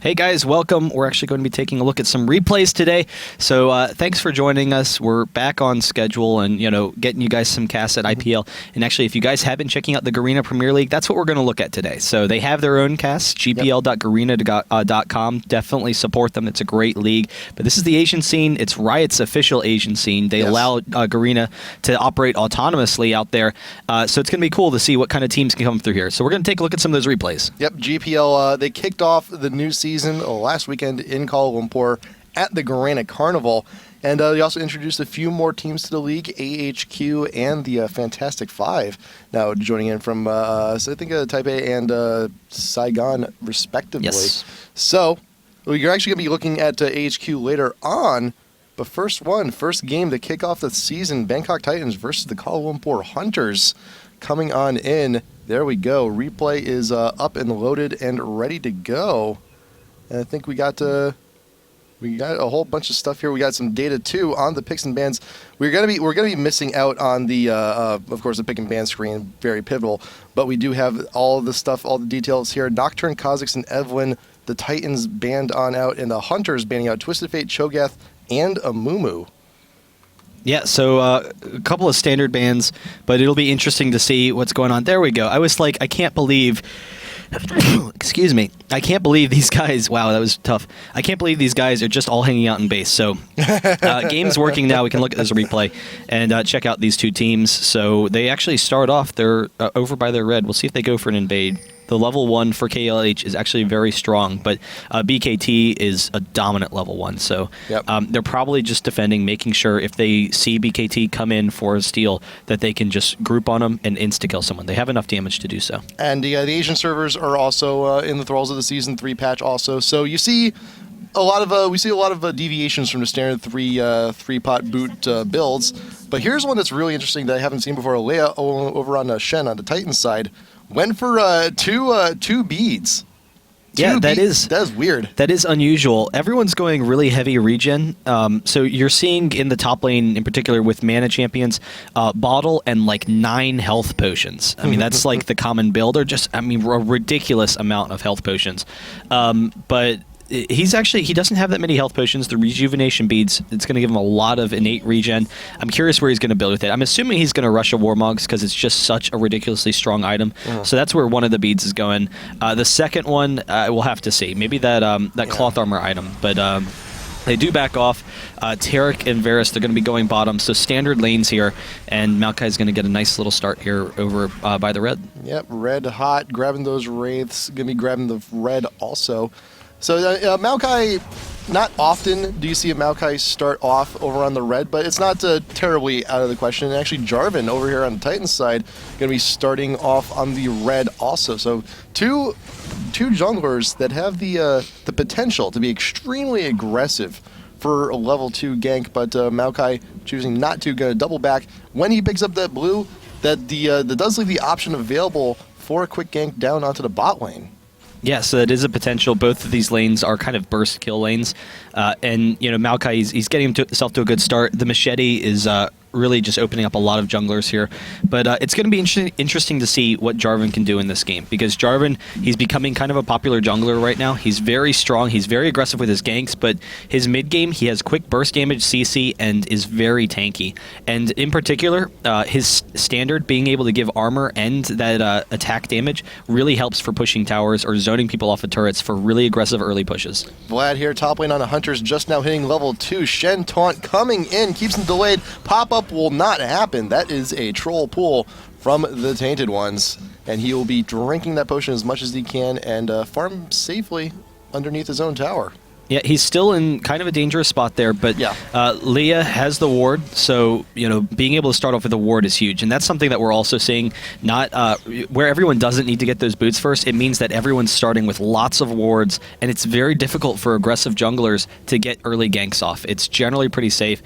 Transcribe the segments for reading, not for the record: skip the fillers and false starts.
Hey guys, welcome. We're actually going to be taking a look at some replays today. So thanks for joining us. We're back on schedule and, getting you guys some casts at IPL. And actually, if you guys have been checking out the Garena Premier League, that's what we're going to look at today. So they have their own casts, gpl.garena.com. Definitely support them. It's a great league. But this is the Asian scene. It's Riot's official Asian scene. They allow Garena to operate autonomously out there. So it's going to be cool to see what kind of teams can come through here. So we're going to take a look at some of those replays. Yep, GPL, they kicked off the new season last weekend in Kuala Lumpur at the Garena Carnival. And they also introduced a few more teams to the league, AHQ and the Fantastic Five, now joining in from, I think, Taipei and Saigon, respectively. Yes. So you're actually going to be looking at AHQ later on. But first game to kick off the season, Bangkok Titans versus the Kuala Lumpur Hunters coming on in. There we go. Replay is up and loaded and ready to go. And I think we got a whole bunch of stuff here. We got some data too on the picks and bans. We're gonna be missing out on the of course the pick and ban screen, very pivotal. But we do have all of the stuff, all the details here. Nocturne, Kha'Zix, and Evelyn, the Titans banned on out, and the Hunters banning out Twisted Fate, Cho'Gath, and Amumu. Yeah, so a couple of standard bans, but it'll be interesting to see what's going on. There we go. I was like, I can't believe... Excuse me. I can't believe these guys... Wow, that was tough. I can't believe these guys are just all hanging out in base. So, game's working now. We can look at this replay and check out these two teams. So, they actually start off. They're over by their red. We'll see if they go for an invade. The level 1 for KLH is actually very strong, but BKT is a dominant level 1. So they're probably just defending, making sure if they see BKT come in for a steal, that they can just group on them and insta-kill someone. They have enough damage to do so. And the Asian servers are also in the thralls of the Season 3 patch also. So you see a lot of deviations from the standard three-pot boot builds. But here's one that's really interesting that I haven't seen before. Leia over on Shen on the Titan side went for two beads. That is weird. That is unusual. Everyone's going really heavy regen. So you're seeing in the top lane, in particular with mana champions, bottle and like 9 health potions. I mean, that's like the common build, or just, a ridiculous amount of health potions. But he doesn't have that many health potions. The rejuvenation beads, it's going to give him a lot of innate regen. I'm curious where he's going to build with it. I'm assuming he's going to rush a Warmogs because it's just such a ridiculously strong item. So that's where one of the beads is going. The second one, we'll have to see. Maybe that cloth armor item. But they do back off. Tarek and Varus, they're going to be going bottom. So standard lanes here. And Maokai's going to get a nice little start here over by the red. Yep, red hot, grabbing those wraiths. Going to be grabbing the red also. So Maokai, not often do you see a Maokai start off over on the red, but it's not terribly out of the question. And actually, Jarvan over here on the Titan side going to be starting off on the red also. So two junglers that have the potential to be extremely aggressive for a level 2 gank, but Maokai choosing not to, going to double back. When he picks up that blue, that does leave the option available for a quick gank down onto the bot lane. Yeah, so that is a potential. Both of these lanes are kind of burst kill lanes. And, Maokai, he's getting himself to a good start. The machete is really just opening up a lot of junglers here. But it's going to be interesting to see what Jarvan can do in this game, because Jarvan, he's becoming kind of a popular jungler right now. He's very strong. He's very aggressive with his ganks, but his mid game, he has quick burst damage, CC, and is very tanky. And in particular, his standard, being able to give armor and that attack damage, really helps for pushing towers or zoning people off of turrets for really aggressive early pushes. Vlad here, top lane on the Hunters, just now hitting level 2. Shen taunt coming in, keeps him delayed. Pop-up will not happen. That is a troll pull from the Tainted Ones, and he will be drinking that potion as much as he can and farm safely underneath his own tower. Yeah, he's still in kind of a dangerous spot there, but Leah has the ward, so being able to start off with a ward is huge, and that's something that we're also seeing. Not where everyone doesn't need to get those boots first. It means that everyone's starting with lots of wards, and it's very difficult for aggressive junglers to get early ganks off. It's generally pretty safe.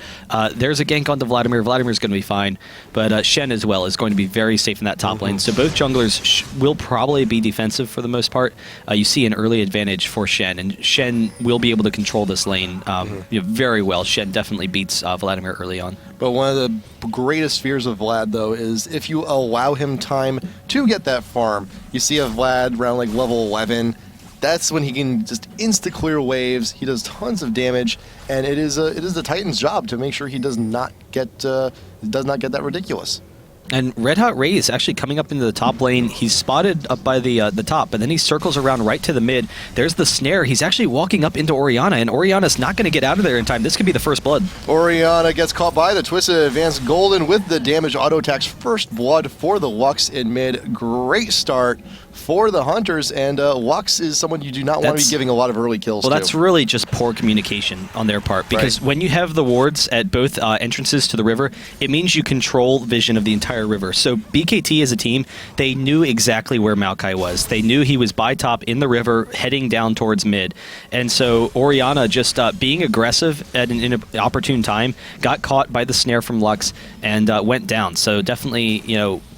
There's a gank onto Vladimir. Vladimir's going to be fine, but Shen as well is going to be very safe in that top lane. So both junglers will probably be defensive for the most part. You see an early advantage for Shen, and Shen will be able to control this lane very well. Shen definitely beats Vladimir early on. But one of the greatest fears of Vlad, though, is if you allow him time to get that farm. You see a Vlad around like level 11, that's when he can just insta-clear waves. He does tons of damage, and it is the Titan's job to make sure he does not get that ridiculous. And Red Hot Ray is actually coming up into the top lane. He's spotted up by the top, but then he circles around right to the mid. There's the snare. He's actually walking up into Orianna, and Orianna's not going to get out of there in time. This could be the first blood. Orianna gets caught by the Twisted Advanced Golden with the damage auto attacks. First blood for the Lux in mid. Great start for the Hunters, and Lux is someone you do not want to be giving a lot of early kills to. Well, that's really just poor communication on their part, because when you have the wards at both entrances to the river, it means you control vision of the entire river. So BKT as a team, they knew exactly where Maokai was. They knew he was by top in the river, heading down towards mid. And so Orianna just being aggressive at an opportune time, got caught by the snare from Lux and went down. So definitely,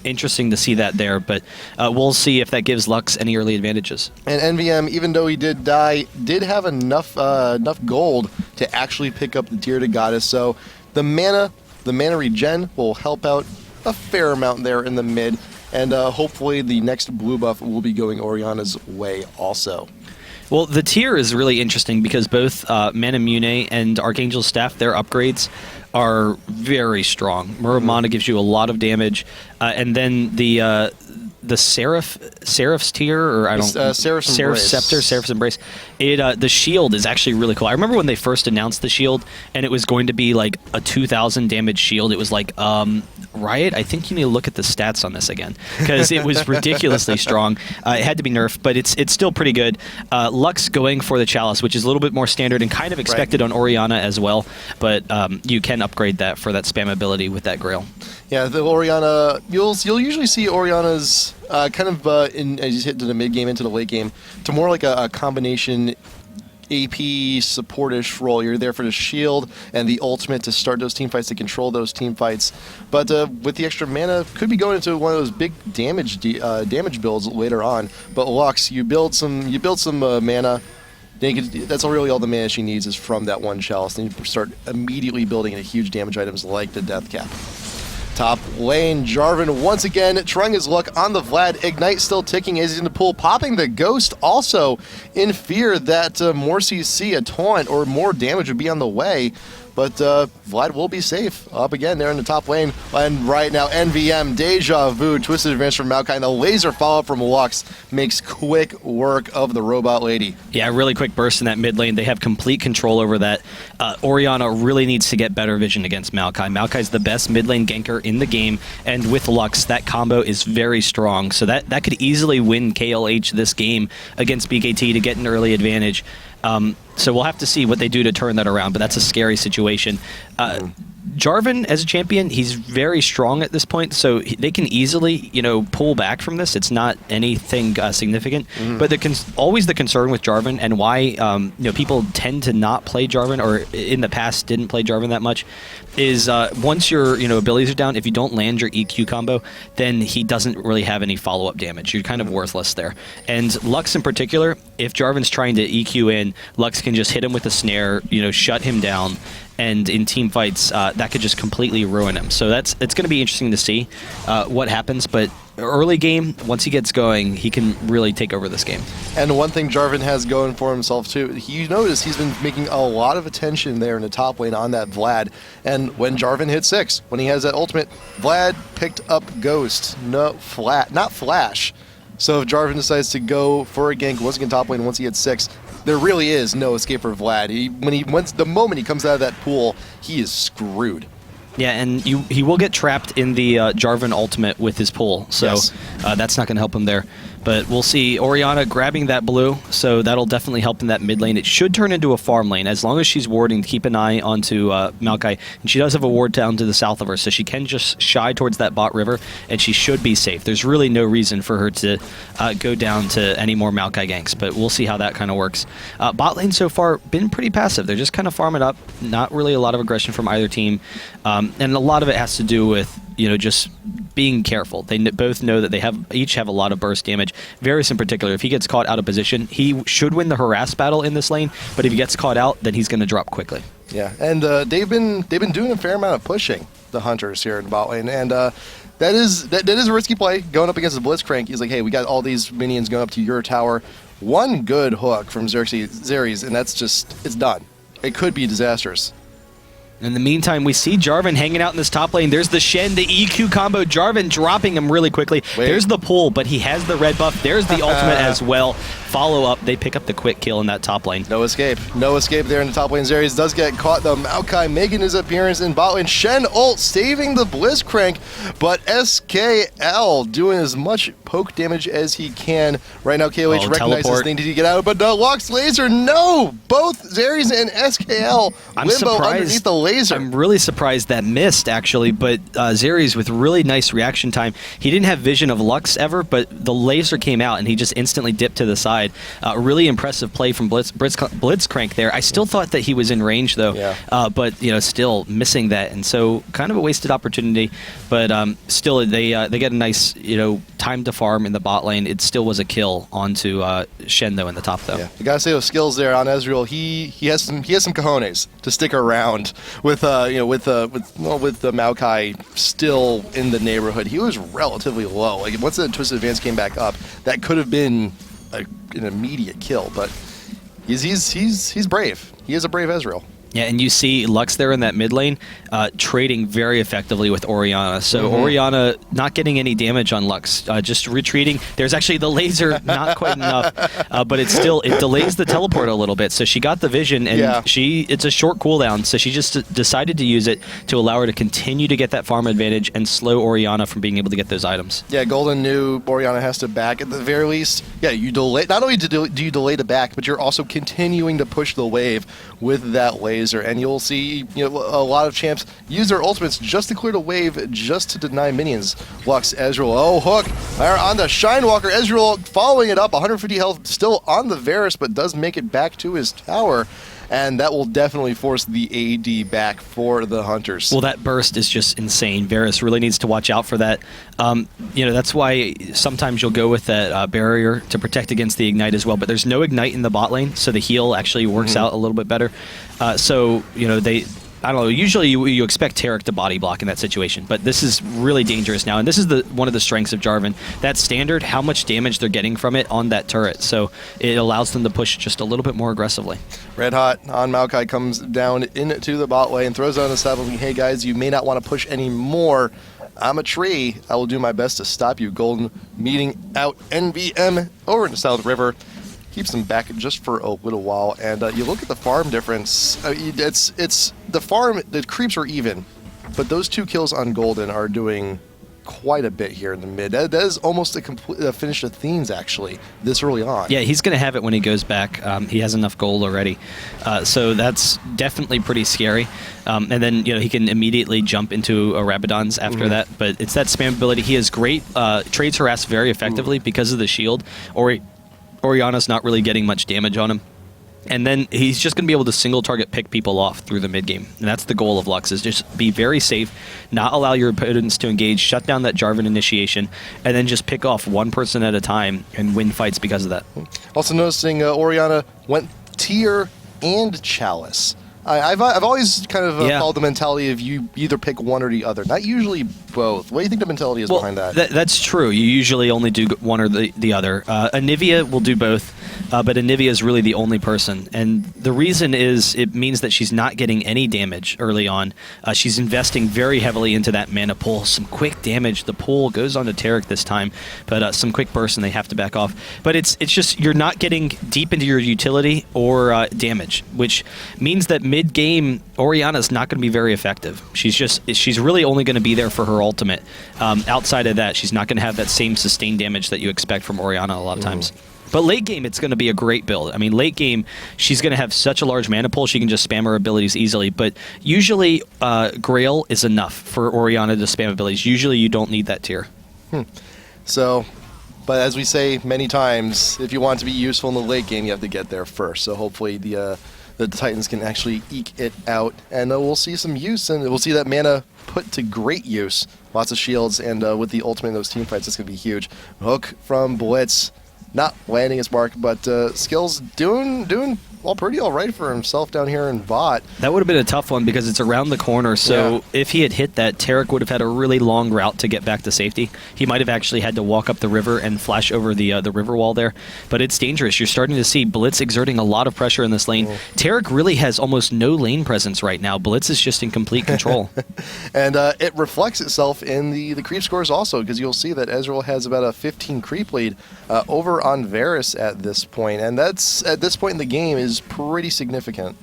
interesting to see that there, but we'll see if that gives Lux any early advantages. And NVM, even though he did die, did have enough gold to actually pick up the Tear to Goddess. So the mana regen will help out a fair amount there in the mid, and hopefully the next blue buff will be going Orianna's way also. Well, the tier is really interesting because both Manamune and Archangel's Staff, their upgrades are very strong. Muramana gives you a lot of damage, and then the Seraph's tier, or Seraph's Scepter, Seraph's Embrace. The shield is actually really cool. I remember when they first announced the shield, and it was going to be like a 2,000 damage shield. It was like, Riot, I think you need to look at the stats on this again, because it was ridiculously strong. It had to be nerfed, but it's still pretty good. Lux going for the Chalice, which is a little bit more standard and kind of expected on Orianna as well, but you can upgrade that for that spam ability with that Grail. Yeah, the Orianna, you'll usually see Orianna's as you hit to the mid game into the late game, to more like a combination AP support-ish role. You're there for the shield and the ultimate to start those team fights, to control those team fights. But with the extra mana, could be going into one of those big damage builds later on. But Lux, you build some mana. That's really all the mana she needs is from that one Chalice. Then you start immediately building into huge damage items like the Death Cap. Top lane, Jarvan once again trying his luck on the Vlad. Ignite still ticking as he's in the pool, popping the Ghost also in fear that more CC, a taunt, or more damage would be on the way. But Vlad will be safe. Up again there in the top lane. And right now, NVM, Deja Vu, Twisted Advance from Maokai, and the laser follow-up from Lux makes quick work of the Robot Lady. Yeah, really quick burst in that mid lane. They have complete control over that. Orianna really needs to get better vision against Maokai. Maokai's the best mid lane ganker in the game, and with Lux, that combo is very strong. So that could easily win KLH this game against BKT to get an early advantage. So we'll have to see what they do to turn that around, but that's a scary situation. Jarvan, as a champion, he's very strong at this point, so they can easily, pull back from this. It's not anything significant, but always the concern with Jarvan and why people tend to not play Jarvan, or in the past didn't play Jarvan that much, is once your abilities are down, if you don't land your EQ combo, then he doesn't really have any follow-up damage. You're kind of worthless there. And Lux in particular, if Jarvan's trying to EQ in, Lux can just hit him with a snare, shut him down, and in team fights, that could just completely ruin him. So it's going to be interesting to see what happens, but early game, once he gets going, he can really take over this game. And one thing Jarvan has going for himself too, you notice he's been making a lot of attention there in the top lane on that Vlad. And when Jarvan hit 6, when he has that ultimate, Vlad picked up Ghost, not Flash. So if Jarvan decides to go for a gank once again top lane, once he hits 6, there really is no escape for Vlad. The moment he comes out of that pool, he is screwed. Yeah, and he will get trapped in the Jarvan ultimate with his pull, so yes. That's not going to help him there. But we'll see Orianna grabbing that blue, so that'll definitely help in that mid lane. It should turn into a farm lane, as long as she's warding. Keep an eye onto Maokai. And she does have a ward down to the south of her, so she can just shy towards that bot river, and she should be safe. There's really no reason for her to go down to any more Maokai ganks, but we'll see how that kind of works. Bot lane so far been pretty passive. They're just kind of farming up, not really a lot of aggression from either team, and a lot of it has to do with just being careful. They both know that they each have a lot of burst damage. Varus in particular, if he gets caught out of position, he should win the harass battle in this lane, but if he gets caught out, then he's going to drop quickly. Yeah, and they've been doing a fair amount of pushing, the Hunters here in bot lane, and that is a risky play, going up against the Blitzcrank. He's like, hey, we got all these minions going up to your tower. One good hook from Xerxes, and that's just, it's done. It could be disastrous. In the meantime, we see Jarvan hanging out in this top lane. There's the Shen, the EQ combo. Jarvan dropping him really quickly. Wait. There's the pull, but he has the red buff. There's the ultimate as well. Follow up. They pick up the quick kill in that top lane. No escape. No escape there in the top lane. Xerxes does get caught, though. Maokai making his appearance in bot lane. Shen ult saving the Blitzcrank, but SKL doing as much poke damage as he can. Right now, KLH recognizes teleport. they need to get out, but no, Lux laser, no! Both Xerxes and SKL limbo underneath the laser. I'm really surprised that missed, actually, but Xerxes with really nice reaction time. He didn't have vision of Lux ever, but the laser came out, and he just instantly dipped to the side. Really impressive play from Blitzcrank there. I still thought that he was in range, though, but still missing that, and so kind of a wasted opportunity. But still, they get a nice time to farm in the bot lane. It still was a kill onto Shen, though, in the top, though. Yeah, you gotta say those skills there on Ezreal. He has some cojones to stick around with the Maokai still in the neighborhood. He was relatively low. Like once the Twisted Advance came back up, that could have been an immediate kill. But he's brave. He is a brave Ezreal. Yeah, and you see Lux there in that mid lane trading very effectively with Orianna. So Orianna not getting any damage on Lux, just retreating. There's actually the laser, not quite enough, but it delays the teleport a little bit. So she got the vision, and it's a short cooldown, so she just decided to use it to allow her to continue to get that farm advantage and slow Orianna from being able to get those items. Yeah, Golden knew Orianna has to back at the very least. Yeah, you delay. Not only do you delay the back, but you're also continuing to push the wave with that laser, and you'll see a lot of champs use their ultimates just to clear the wave, just to deny minions. Lux, Ezreal, oh, hook on the Shinewalker. Ezreal following it up, 150 health still on the Varus, but does make it back to his tower, and that will definitely force the AD back for the Hunters. Well, that burst is just insane. Varus really needs to watch out for that. That's why sometimes you'll go with that barrier to protect against the ignite as well, but there's no ignite in the bot lane, so the heal actually works out a little bit better. I don't know, usually you expect Taric to body block in that situation, but this is really dangerous now, and this is one of the strengths of Jarvan. That standard, how much damage they're getting from it on that turret, so it allows them to push just a little bit more aggressively. Red Hot on Maokai comes down into the bot lane, throws on the sapling. Hey guys, you may not want to push anymore. I'm a tree. I will do my best to stop you. Golden meeting out NVM over in the South River. Keeps them back just for a little while, and you look at the farm difference. It's the farm. The creeps are even, but those 2 kills on Golden are doing quite a bit here in the mid. That is almost a complete finish of Themes actually this early on. Yeah, he's going to have it when he goes back. He has enough gold already, so that's definitely pretty scary. And then he can immediately jump into a Rabadon's after that. But it's that spam ability. He has great trades harass very effectively because of the shield. Orianna's not really getting much damage on him. And then he's just going to be able to single target pick people off through the mid game. And that's the goal of Lux, is just be very safe, not allow your opponents to engage, shut down that Jarvan initiation, and then just pick off one person at a time and win fights because of that. Also noticing Orianna went Tier and Chalice. I've always kind of followed the mentality of you either pick one or the other, not usually both. What do you think the mentality is behind that? That's true. You usually only do one or the other. Anivia will do both, but Anivia is really the only person. And the reason is it means that she's not getting any damage early on. She's investing very heavily into that mana pull. Some quick damage. The pull goes on to Taric this time, but some quick burst and they have to back off. But it's just you're not getting deep into your utility or damage, which means that mid-game, Orianna's not going to be very effective. She's really only going to be there for her ultimate. Outside of that, she's not going to have that same sustained damage that you expect from Orianna a lot of times. But late game, it's going to be a great build. I mean, late game, she's going to have such a large mana pool, she can just spam her abilities easily. But usually, Grail is enough for Orianna to spam abilities. Usually, you don't need that tier. So, but as we say many times, if you want to be useful in the late game, you have to get there first. So hopefully the Titans can actually eke it out, and we'll see some use, and we'll see that mana put to great use. Lots of shields, and with the ultimate in those team fights, it's going to be huge. Hook from Blitz, not landing his mark, but skills doing pretty all right for himself down here in bot. That would have been a tough one because it's around the corner. So if he had hit that, Tarek would have had a really long route to get back to safety. He might have actually had to walk up the river and flash over the river wall there. But it's dangerous. You're starting to see Blitz exerting a lot of pressure in this lane. Tarek really has almost no lane presence right now. Blitz is just in complete control. And it reflects itself in the creep scores also, because you'll see that Ezreal has about a 15 creep lead over on Varus at this point. And that's, at this point in the game, is pretty significant.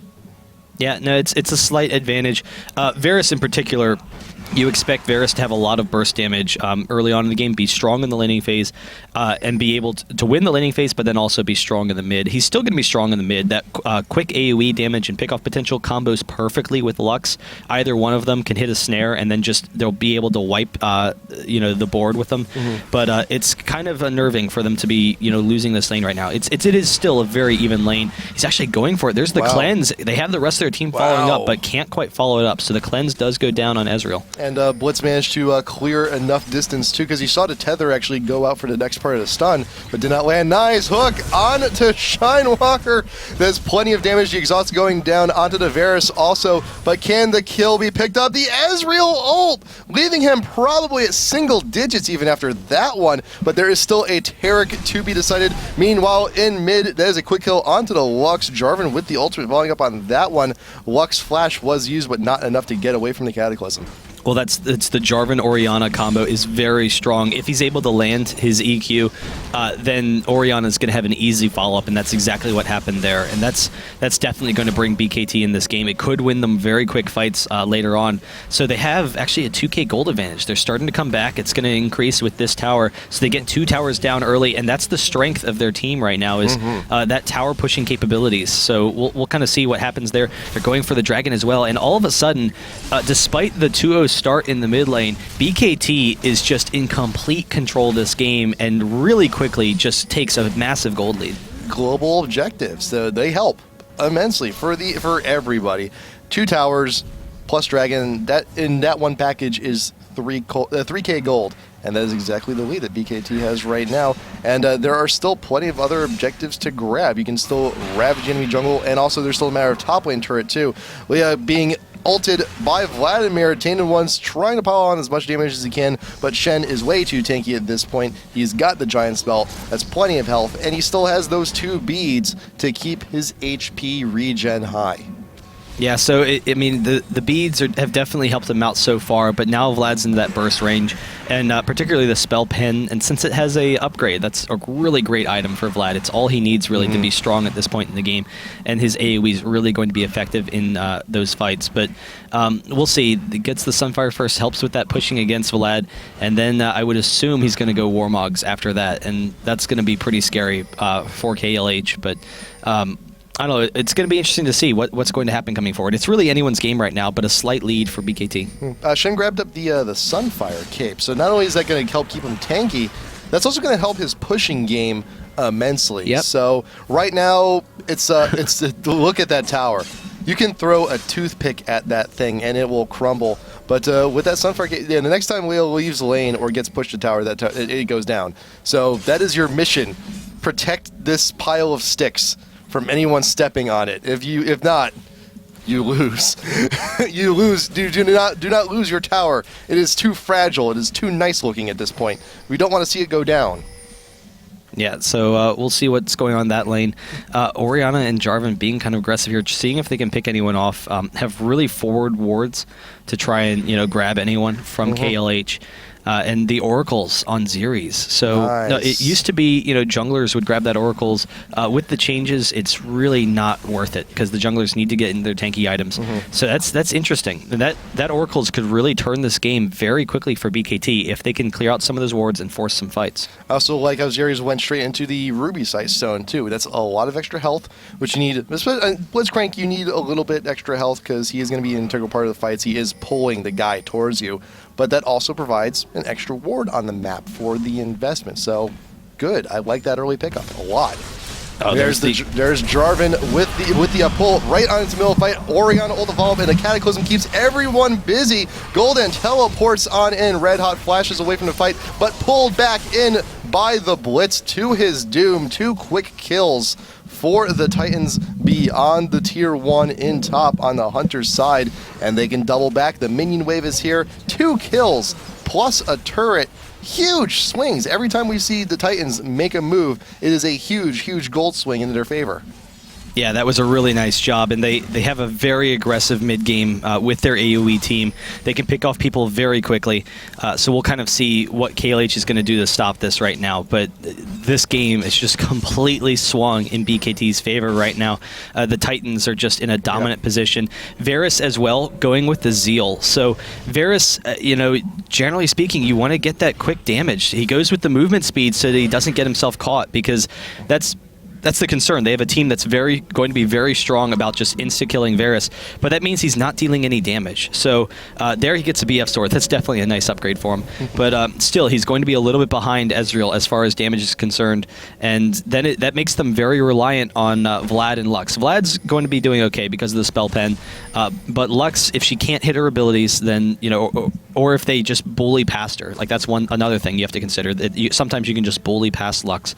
Yeah, no, it's a slight advantage. Varus in particular, you expect Varus to have a lot of burst damage early on in the game, be strong in the laning phase, and be able to win the laning phase, but then also be strong in the mid. He's still going to be strong in the mid. That quick AoE damage and pickoff potential combos perfectly with Lux. Either one of them can hit a snare, and then just they'll be able to wipe the board with them. But it's kind of unnerving for them to be losing this lane right now. It is still a very even lane. He's actually going for it. There's the cleanse. They have the rest of their team following up, but can't quite follow it up. So the cleanse does go down on Ezreal. And Blitz managed to clear enough distance, too, because he saw the tether actually go out for the next part of the stun, but did not land. Nice hook on to Shinewalker. There's plenty of damage. The exhaust going down onto the Varus also, but can the kill be picked up? The Ezreal ult, leaving him probably at single digits even after that one, but there is still a Tarek to be decided. Meanwhile, in mid, there's a quick kill onto the Lux. Jarvan with the ultimate following up on that one. Lux flash was used, but not enough to get away from the Cataclysm. Well, it's the Jarvan Orianna combo is very strong. If he's able to land his EQ, then Orianna is going to have an easy follow-up, and that's exactly what happened there. And that's definitely going to bring BKT in this game. It could win them very quick fights later on. So they have actually a 2k gold advantage. They're starting to come back. It's going to increase with this tower. So they get 2 towers down early, and that's the strength of their team right now is that tower pushing capabilities. So we'll kind of see what happens there. They're going for the dragon as well, and all of a sudden, despite the 2-0 start in the mid lane, BKT is just in complete control of this game and really quickly just takes a massive gold lead. Global objectives, so they help immensely for everybody. 2 towers plus dragon, that in that one package is 3k gold, and that is exactly the lead that BKT has right now. And there are still plenty of other objectives to grab. You can still ravage enemy jungle, and also there's still a matter of top lane turret too. Leah being ulted by Vladimir. Tainted One's trying to pile on as much damage as he can, but Shen is way too tanky at this point. He's got the giant spell, that's plenty of health, and he still has those 2 beads to keep his HP regen high. Yeah, so the beads have definitely helped him out so far, but now Vlad's into that burst range, and particularly the spell pen, and since it has a upgrade, that's a really great item for Vlad. It's all he needs really to be strong at this point in the game, and his AoE is really going to be effective in those fights. But we'll see. It gets the Sunfire first, helps with that pushing against Vlad, and then I would assume he's going to go Warmogs after that, and that's going to be pretty scary for KLH, but I don't know. It's going to be interesting to see what's going to happen coming forward. It's really anyone's game right now, but a slight lead for BKT. Shen grabbed up the Sunfire cape, so not only is that going to help keep him tanky, that's also going to help his pushing game immensely. Yep. So right now, it's look at that tower. You can throw a toothpick at that thing and it will crumble. But with that Sunfire cape, the next time Leo leaves lane or gets pushed to tower, it goes down. So that is your mission: protect this pile of sticks from anyone stepping on it. If not, you lose. You lose. Do not lose your tower. It is too fragile. It is too nice looking at this point. We don't want to see it go down. Yeah, so we'll see what's going on in that lane. Orianna and Jarvan being kind of aggressive here, seeing if they can pick anyone off. Have really forward wards to try and grab anyone from KLH. And the oracles on Xeris. So nice. No, it used to be, junglers would grab that oracles. With the changes, it's really not worth it because the junglers need to get in their tanky items. So that's interesting. That oracles could really turn this game very quickly for BKT if they can clear out some of those wards and force some fights. I also like how Xeris went straight into the Ruby Sight Stone too. That's a lot of extra health, which you need. Blitzcrank, you need a little bit extra health because he is going to be an integral part of the fights. He is pulling the guy towards you. But that also provides an extra ward on the map for the investment. So, good. I like that early pickup a lot. Oh, there's Jarvan with the pull right on its middle of the fight. Orianna ult evolve, and the Cataclysm keeps everyone busy. Golden teleports on in. Red Hot flashes away from the fight, but pulled back in by the Blitz to his doom. 2 quick kills for the Titans beyond the tier 1 in top on the Hunter's side, and they can double back. The minion wave is here. 2 kills plus a turret. Huge swings. Every time we see the Titans make a move, it is a huge, huge gold swing in their favor. Yeah, that was a really nice job, and they have a very aggressive mid-game with their AoE team. They can pick off people very quickly, so we'll kind of see what KLH is going to do to stop this right now. But this game is just completely swung in BKT's favor right now. The Titans are just in a dominant position. Varus as well, going with the Zeal. So Varus, generally speaking, you want to get that quick damage. He goes with the movement speed so that he doesn't get himself caught, because that's the concern. They have a team that's going to be very strong about just insta-killing Varus, but that means he's not dealing any damage. So there he gets a BF sword. That's definitely a nice upgrade for him. But still, he's going to be a little bit behind Ezreal as far as damage is concerned, and then that makes them very reliant on Vlad and Lux. Vlad's going to be doing okay because of the spell pen, but Lux, if she can't hit her abilities, then or if they just bully past her, like that's another thing you have to consider. That sometimes you can just bully past Lux,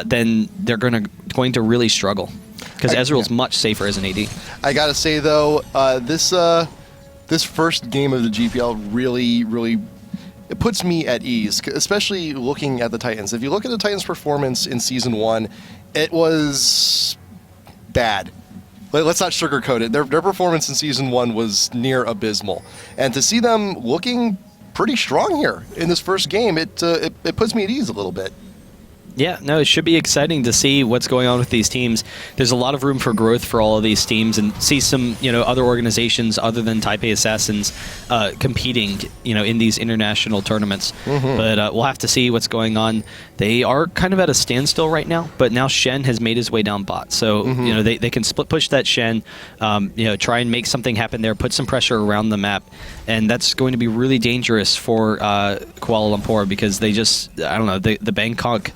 then they're going to really struggle, because Ezreal's much safer as an AD. I gotta say though, this first game of the GPL really it puts me at ease, especially looking at the Titans. If you look at the Titans' performance in Season 1, it was bad. Let's not sugarcoat it. Their performance in Season 1 was near abysmal. And to see them looking pretty strong here in this first game, it puts me at ease a little bit. Yeah, no, it should be exciting to see what's going on with these teams. There's a lot of room for growth for all of these teams, and see some, other organizations other than Taipei Assassins competing, in these international tournaments. But we'll have to see what's going on. They are kind of at a standstill right now, but now Shen has made his way down bot. So, they can split push that Shen, try and make something happen there, put some pressure around the map, and that's going to be really dangerous for Kuala Lumpur, because they just, the Bangkok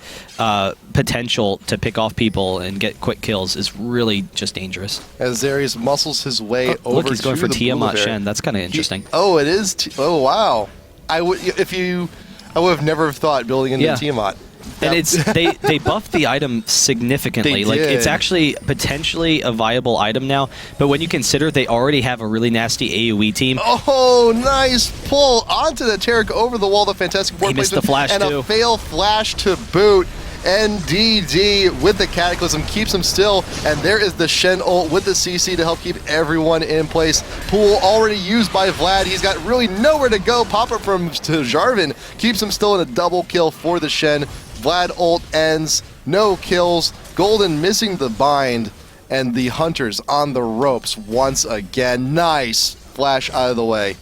potential to pick off people and get quick kills is really just dangerous. As Zarius muscles his way over look, he's going to for the Tiamat Shen. That's kind of interesting. It is. Oh wow! I would have never thought building into Tiamat. And they buffed the item significantly. Like, it's actually potentially a viable item now. But when you consider they already have a really nasty AoE team. Oh, nice pull onto the Taric over the wall. The fantastic board he missed the flash and too. A fail flash to boot. NDD with the Cataclysm keeps him still, and there is the Shen ult with the CC to help keep everyone in place. Pool already used by Vlad. He's got really nowhere to go. Pop-up to Jarvan keeps him still in a double kill for the Shen. Vlad ult ends, no kills. Golden missing the bind, and the Hunters on the ropes once again. Nice flash out of the way.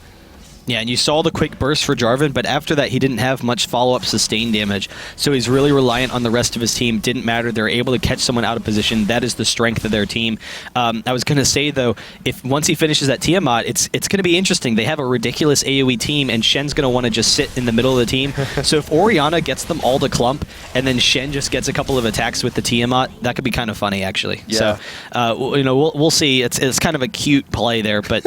Yeah, and you saw the quick burst for Jarvan, but after that he didn't have much follow-up sustain damage, so he's really reliant on the rest of his team. Didn't matter. They're able to catch someone out of position. That is the strength of their team. I was going to say, though, if once he finishes that Tiamat, it's going to be interesting. They have a ridiculous AoE team, and Shen's going to want to just sit in the middle of the team. So if Orianna gets them all to clump, and then Shen just gets a couple of attacks with the Tiamat, that could be kind of funny, actually. Yeah. So, we'll see. It's kind of a cute play there, but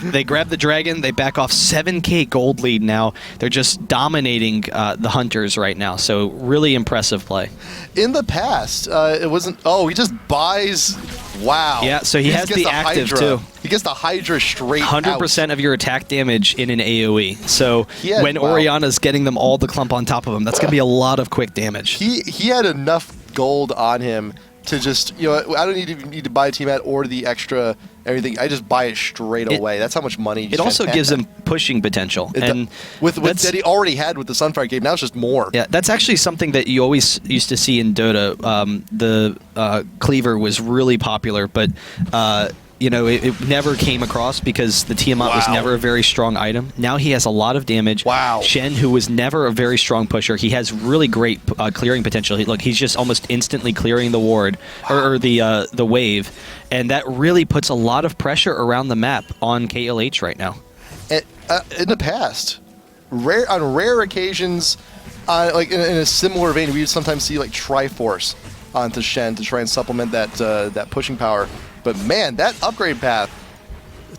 they grab the dragon, they back off 7K gold lead now. They're just dominating the Hunters right now, so really impressive play. In the past, it wasn't... Oh, he just buys... Wow. Yeah, so he has the active, Hydra. too. He gets the Hydra straight 100% out. of your attack damage in an AoE. So when Orianna's getting them all to clump on top of him, that's going to be a lot of quick damage. He had enough gold on him to just, I don't need to buy a Tiamat or the extra everything. I just buy it straight away. That's how much money. It also gives him pushing potential, and with that he already had with the Sunfire game. Now it's just more. Yeah, that's actually something that you always used to see in Dota. The Cleaver was really popular, but it never came across because the Tiamat was never a very strong item. Now he has a lot of damage. Wow. Shen, who was never a very strong pusher, he has really great clearing potential. He's just almost instantly clearing the ward or the wave, and that really puts a lot of pressure around the map on KLH right now. In the past, on rare occasions, like in a similar vein, we would sometimes see like Triforce onto Shen to try and supplement that pushing power. But man, that upgrade path,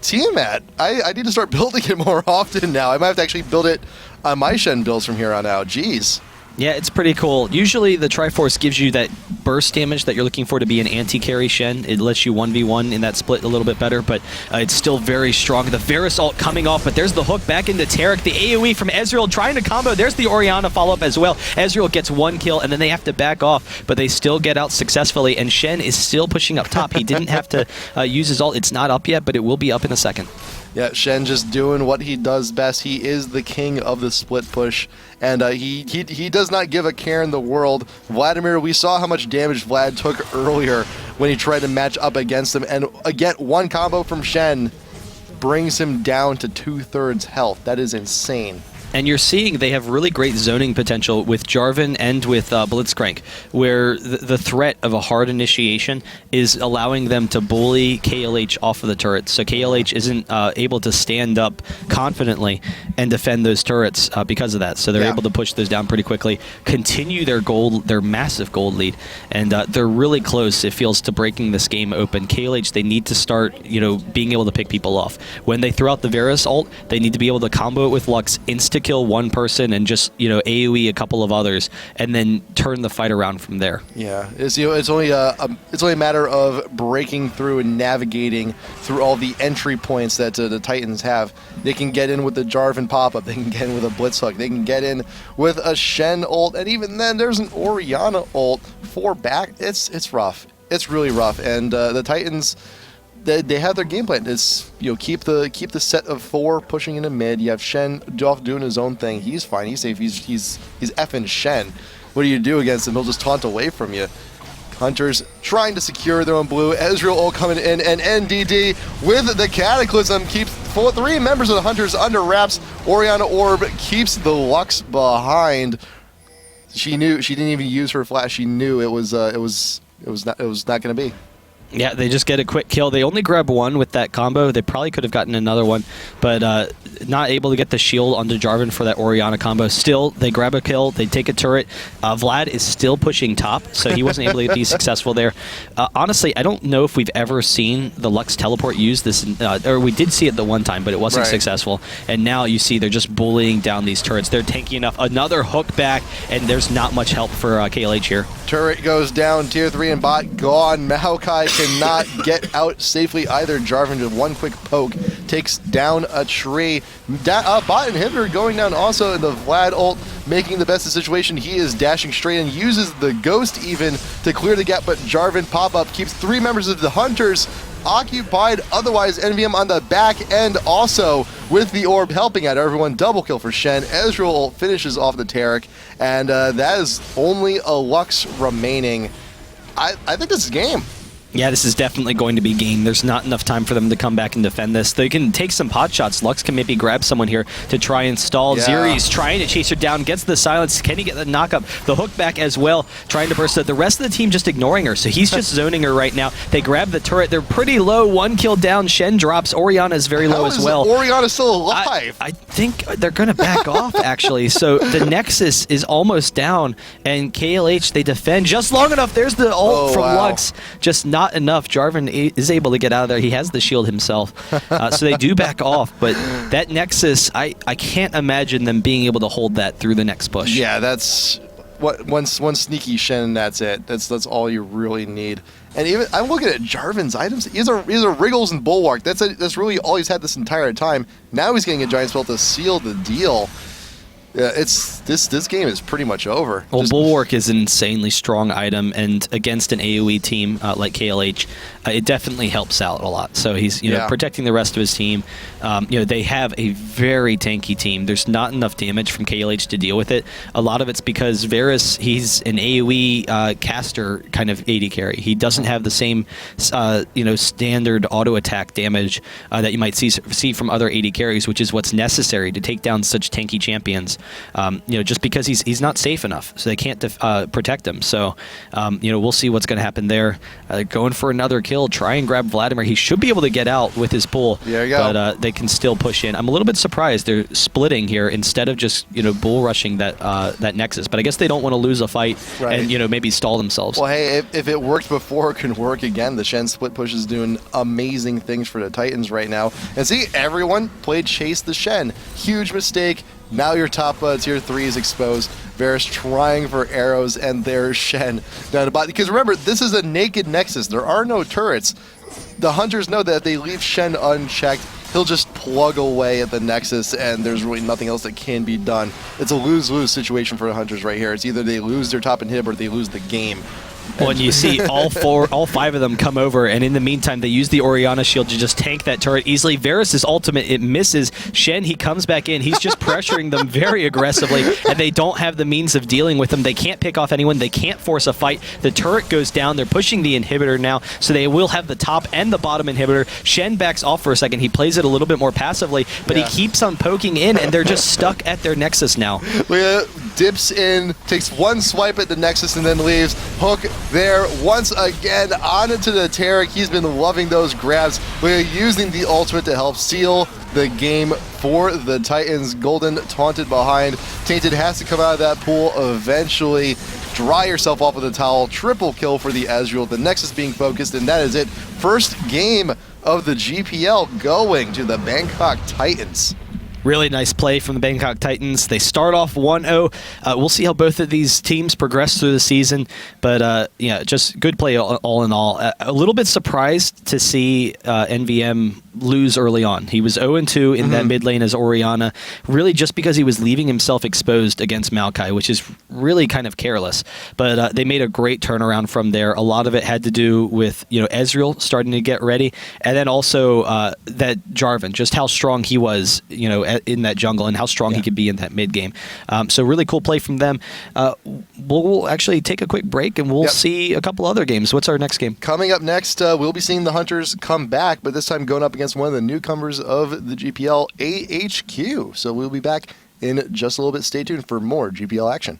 Tiamat, I need to start building it more often now. I might have to actually build it on my Shen builds from here on out. Jeez. Yeah, it's pretty cool. Usually the Triforce gives you that burst damage that you're looking for to be an anti-carry Shen. It lets you 1v1 in that split a little bit better, but it's still very strong. The Varus ult coming off, but there's the hook back into Taric. The AoE from Ezreal trying to combo. There's the Orianna follow-up as well. Ezreal gets 1 kill, and then they have to back off, but they still get out successfully, and Shen is still pushing up top. He didn't have to use his ult. It's not up yet, but it will be up in a second. Yeah, Shen just doing what he does best. He is the king of the split push, and he does not give a care in the world. Vladimir, we saw how much damage Vlad took earlier when he tried to match up against him, and again, one combo from Shen brings him down to 2/3 health. That is insane. And you're seeing they have really great zoning potential with Jarvan and with Blitzcrank, where the threat of a hard initiation is allowing them to bully KLH off of the turrets. So KLH isn't able to stand up confidently and defend those turrets because of that. So they're able to push those down pretty quickly, continue their massive gold lead, and they're really close, it feels, to breaking this game open. KLH, they need to start, being able to pick people off. When they throw out the Varus ult, they need to be able to combo it with Lux, insta-kill one person and just, AoE a couple of others, and then turn the fight around from there. Yeah, it's only a matter of breaking through and navigating through all the entry points that the Titans have. They can get in with the Jarvan pop-up, they can get in with a Blitz hook, they can get in with a Shen ult, and even then there's an Orianna ult for back. It's rough. It's really rough, and the Titans, they have their game plan. It's keep the set of 4 pushing into mid. You have Shen off doing his own thing. He's fine. He's safe. He's effing Shen. What do you do against him? He'll just taunt away from you. Hunters trying to secure their own blue. Ezreal ult coming in, and NDD with the Cataclysm keeps 3 members of the Hunters under wraps. Orianna Orb keeps the Lux behind. She knew, she didn't even use her flash. She knew it was not going to be. Yeah, they just get a quick kill. They only grab 1 with that combo. They probably could have gotten another one, but not able to get the shield onto Jarvan for that Orianna combo. Still, they grab a kill. They take a turret. Vlad is still pushing top, so he wasn't able to be successful there. Honestly, I don't know if we've ever seen the Lux teleport used this, or we did see it the one time, but it wasn't successful. And now you see they're just bullying down these turrets. They're tanky enough. Another hook back, and there's not much help for KLH here. Turret goes down, tier 3 and bot gone. Maokai cannot get out safely either. Jarvan with 1 quick poke takes down a tree. Bot inhibitor going down also, and the Vlad ult making the best of the situation. He is dashing straight and uses the ghost even to clear the gap, but Jarvan pop-up keeps 3 members of the Hunters occupied. Otherwise, NVM on the back end also with the orb helping out everyone. Double kill for Shen. Ezreal finishes off the Taric, and that is only a Lux remaining. I think this is game. Yeah, this is definitely going to be game. There's not enough time for them to come back and defend this. They can take some pot shots. Lux can maybe grab someone here to try and stall. Ziri's trying to chase her down, gets the silence. Can he get the knockup? The hook back as well, trying to burst it. The rest of the team just ignoring her, so he's just zoning her right now. They grab the turret. They're pretty low. 1 kill down. Shen drops. Orianna is very low as well. Orianna's still alive. I think they're going to back off, actually. So the Nexus is almost down, and KLH, they defend just long enough. There's the ult from Lux. Just not enough. Jarvan is able to get out of there. He has the shield himself. So they do back off, but that Nexus, I can't imagine them being able to hold that through the next push. Yeah, that's what one sneaky Shen, that's it. That's all you really need. And even I'm looking at Jarvan's items. These are Wriggles and Bulwark. That's really all he's had this entire time. Now he's getting a giant spell to seal the deal. Yeah, this game is pretty much over. Well, Bulwark is an insanely strong item, and against an AoE team like KLH, it definitely helps out a lot. So he's protecting the rest of his team. They have a very tanky team. There's not enough damage from KLH to deal with it. A lot of it's because Varus, he's an AoE caster kind of AD carry. He doesn't have the same standard auto attack damage that you might see from other AD carries, which is what's necessary to take down such tanky champions. Just because he's not safe enough, so they can't protect him. So, we'll see what's going to happen there. Going for another kill, try and grab Vladimir. He should be able to get out with his pull, there you go. But they can still push in. I'm a little bit surprised they're splitting here instead of just bull rushing that Nexus. But I guess they don't want to lose a fight and maybe stall themselves. Well, hey, if it worked before, it can work again. The Shen split push is doing amazing things for the Titans right now. And see, everyone played Chase the Shen. Huge mistake. Now your top tier 3 is exposed. Varus trying for arrows, and there's Shen down the bottom. Because remember, this is a naked Nexus. There are no turrets. The Hunters know that if they leave Shen unchecked, he'll just plug away at the Nexus, and there's really nothing else that can be done. It's a lose-lose situation for the Hunters right here. It's either they lose their top inhibitor or they lose the game. Well, and you see all 5 of them come over, and in the meantime, they use the Orianna shield to just tank that turret easily. Varus' ultimate, it misses. Shen, he comes back in. He's just pressuring them very aggressively, and they don't have the means of dealing with them. They can't pick off anyone. They can't force a fight. The turret goes down. They're pushing the inhibitor now, so they will have the top and the bottom inhibitor. Shen backs off for a second. He plays it a little bit more passively, but he keeps on poking in, and they're just stuck at their Nexus now. Leah dips in, takes one swipe at the Nexus, and then leaves. Hook there once again onto the Taric. He's been loving those grabs. We're using the ultimate to help seal the game for the Titans. Golden taunted behind. Tainted has to come out of that pool eventually. Dry yourself off with a towel. Triple kill for the Ezreal. The Nexus being focused, and that is it. First game of the GPL going to the Bangkok Titans. Really nice play from the Bangkok Titans. They start off 1-0. We'll see how both of these teams progress through the season. But, yeah, just good play all in all. A little bit surprised to see NVM lose early on. He was 0-2 in that mid lane as Orianna, really just because he was leaving himself exposed against Maokai, which is really kind of careless. But they made a great turnaround from there. A lot of it had to do with, Ezreal starting to get ready. And then also that Jarvan, just how strong he was, in that jungle and how strong he could be in that mid game. So really cool play from them. We'll actually take a quick break and we'll see a couple other games. What's our next game? Coming up next, we'll be seeing the Hunters come back, but this time going up against one of the newcomers of the GPL, AHQ. So we'll be back in just a little bit. Stay tuned for more GPL action.